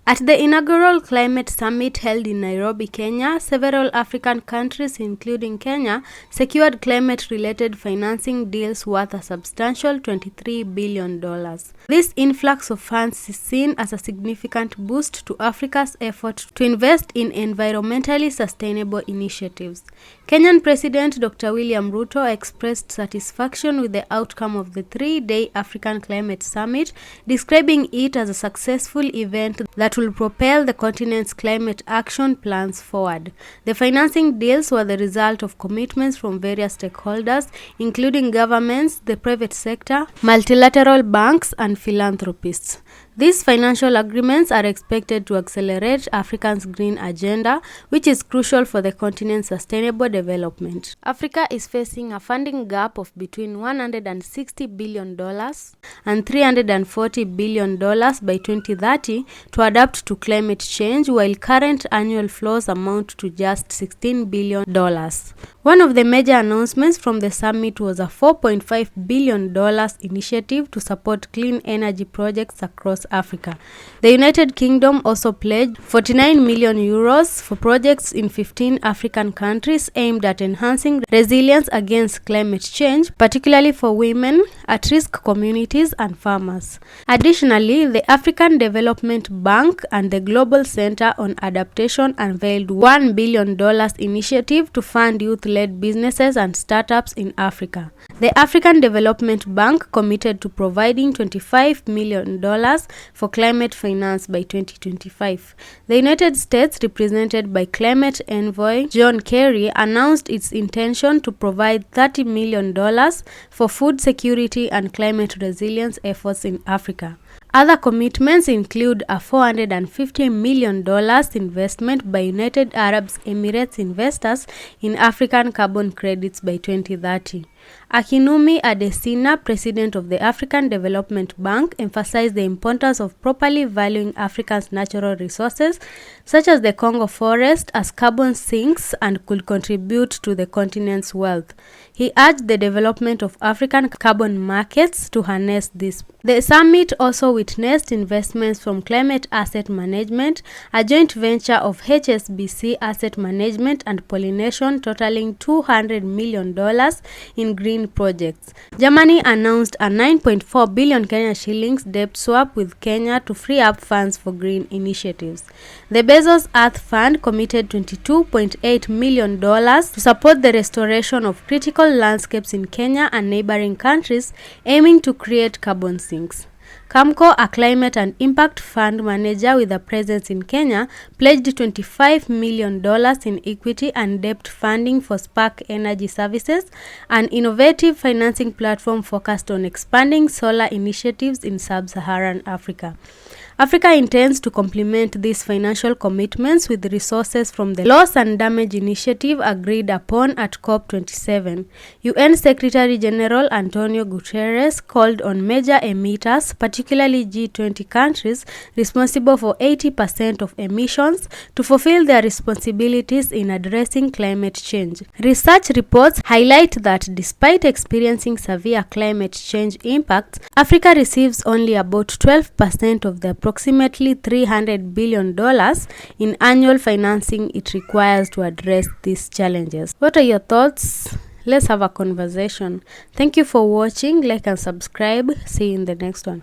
At the inaugural climate summit held in Nairobi, Kenya, several African countries, including Kenya, secured climate-related financing deals worth a substantial $23 billion. This influx of funds is seen as a significant boost to Africa's effort to invest in environmentally sustainable initiatives. Kenyan President Dr. William Ruto expressed satisfaction with the outcome of the three-day African Climate Summit, describing it as a successful event that will propel the continent's climate action plans forward. The financing deals were the result of commitments from various stakeholders, including governments, the private sector, multilateral banks, and philanthropists. These financial agreements are expected to accelerate Africa's green agenda, which is crucial for the continent's sustainable development. Africa is facing a funding gap of between $160 billion and $340 billion by 2030 to adapt to climate change, while current annual flows amount to just $16 billion. One of the major announcements from the summit was a $4.5 billion initiative to support clean energy projects across Africa. The United Kingdom also pledged 49 million euros for projects in 15 African countries aimed at enhancing resilience against climate change, particularly for women, at-risk communities, and farmers. Additionally, the African Development Bank and the Global Center on Adaptation unveiled $1 billion initiative to fund youth-led businesses and startups in Africa. The African Development Bank committed to providing $25 million for climate finance by 2025. The United States, represented by climate envoy John Kerry, announced its intention to provide $30 million for food security and climate resilience efforts in Africa. Other commitments include a $450 million investment by United Arab Emirates investors in African carbon credits by 2030. Akinwumi Adesina, president of the African Development Bank, emphasized the importance of properly valuing Africa's natural resources, such as the Congo forest, as carbon sinks and could contribute to the continent's wealth. He urged the development of African carbon markets to harness this. The summit also witnessed investments from Climate Asset Management, a joint venture of HSBC Asset Management and Pollination, totaling $200 million in green projects. Germany announced a 9.4 billion Kenya shillings debt swap with Kenya to free up funds for green initiatives. The Bezos Earth Fund committed $22.8 million to support the restoration of critical landscapes in Kenya and neighboring countries, aiming to create carbon sinks. Camco, a climate and impact fund manager with a presence in Kenya, pledged $25 million in equity and debt funding for Spark Energy Services, an innovative financing platform focused on expanding solar initiatives in sub-Saharan Africa. Africa intends to complement these financial commitments with resources from the Loss and Damage Initiative agreed upon at COP27. UN Secretary General Antonio Guterres called on major emitters, particularly G20 countries responsible for 80% of emissions, to fulfill their responsibilities in addressing climate change. Research reports highlight that despite experiencing severe climate change impacts, Africa receives only about 12% of the approximately $300 billion in annual financing it requires to address these challenges. What are your thoughts? Let's have a conversation. Thank you for watching. Like and subscribe. See you in the next one.